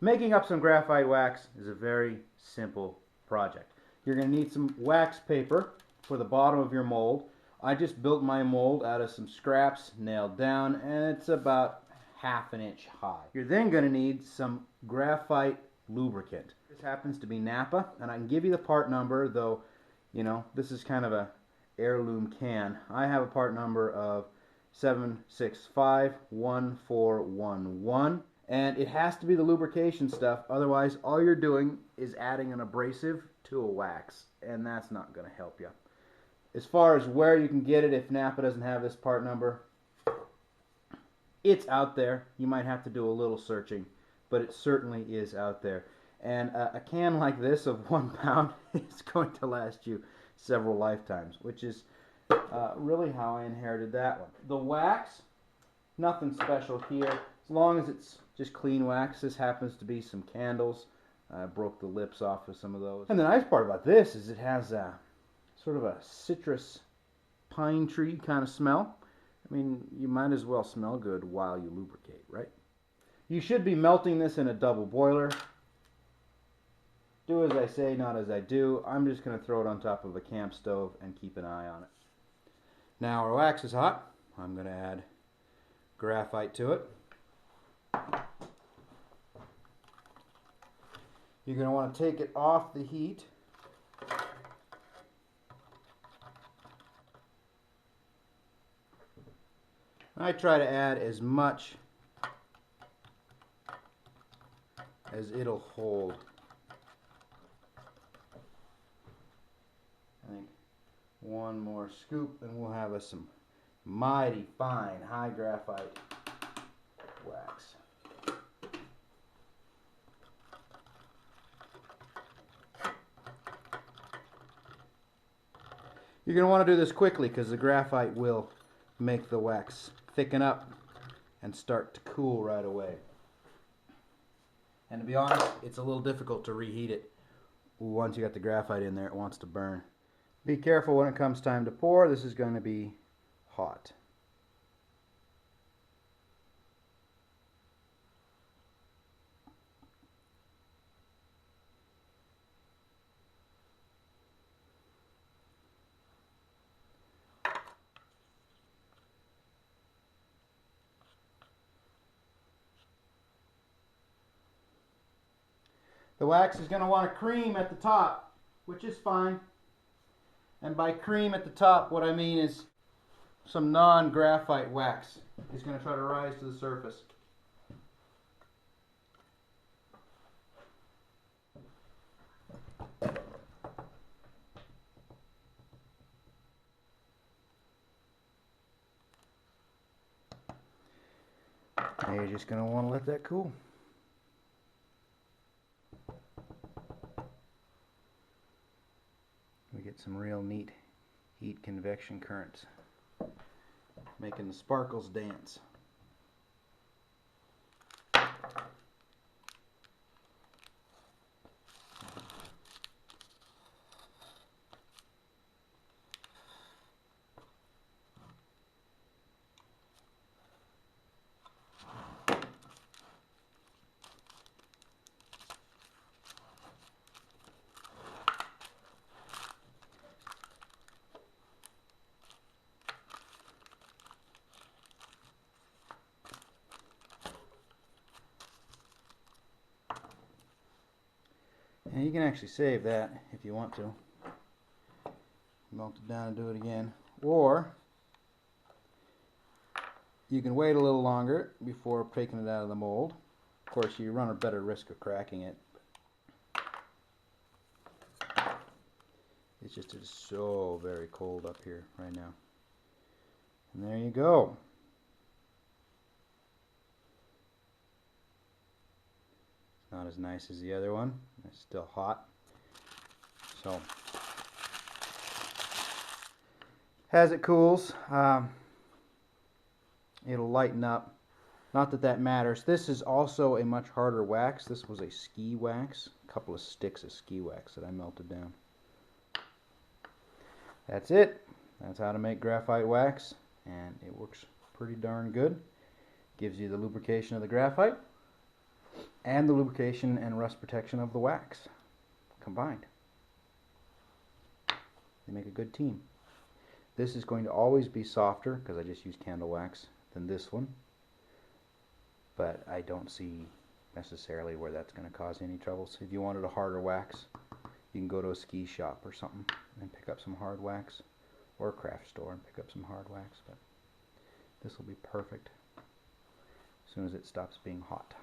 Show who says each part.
Speaker 1: Making up some graphite wax is a very simple project. You're going to need some wax paper for the bottom of your mold. I just built my mold out of some scraps nailed down, and it's about ½ inch high. You're then going to need some graphite lubricant. This happens to be Napa, and I can give you the part number, though, you know, this is kind of a heirloom can. I have a part number of 7651411, and it has to be the lubrication stuff, otherwise all you're doing is adding an abrasive to a wax, and that's not going to help you. As far as where you can get it, if Napa doesn't have this part number, it's out there. You might have to do a little searching, but it certainly is out there. And a can like this of 1 pound is going to last you several lifetimes, which is really how I inherited that one. The wax, nothing special here, as long as it's just clean wax. This happens to be some candles. I broke the lips off of some of those. And the nice part about this is it has a sort of a citrus pine tree kind of smell. I mean, you might as well smell good while you lubricate, right? You should be melting this in a double boiler. Do as I say, not as I do. I'm just going to throw it on top of a camp stove and keep an eye on it. Now our wax is hot. I'm going to add graphite to it. You're going to want to take it off the heat. I try to add as much as it'll hold. I think one more scoop and we'll have us some mighty fine high graphite wax. You're going to want to do this quickly because the graphite will make the wax thicken up and start to cool right away. And to be honest, it's a little difficult to reheat it. Once you got the graphite in there, it wants to burn. Be careful when it comes time to pour. This is going to be hot. The wax is going to want a cream at the top, which is fine. And by cream at the top, what I mean is some non-graphite wax is going to try to rise to the surface. Now you're just going to want to let that cool. We get some real neat heat convection currents, making the sparkles dance. And you can actually save that if you want to. Melt it down and do it again. Or you can wait a little longer before taking it out of the mold. Of course, you run a better risk of cracking it. It's just so very cold up here right now. And there you go. Not as nice as the other one. It's still hot. So, as it cools, it'll lighten up. Not that that matters. This is also a much harder wax. This was a ski wax. A couple of sticks of ski wax that I melted down. That's it. That's how to make graphite wax. And it works pretty darn good. Gives you the lubrication of the graphite. and the lubrication and rust protection of the wax combined. They make a good team. This is going to always be softer, because I just used candle wax, than this one. But I don't see necessarily where that's going to cause any trouble. So if you wanted a harder wax, you can go to a ski shop or something and pick up some hard wax, or a craft store and pick up some hard wax. But this will be perfect as soon as it stops being hot.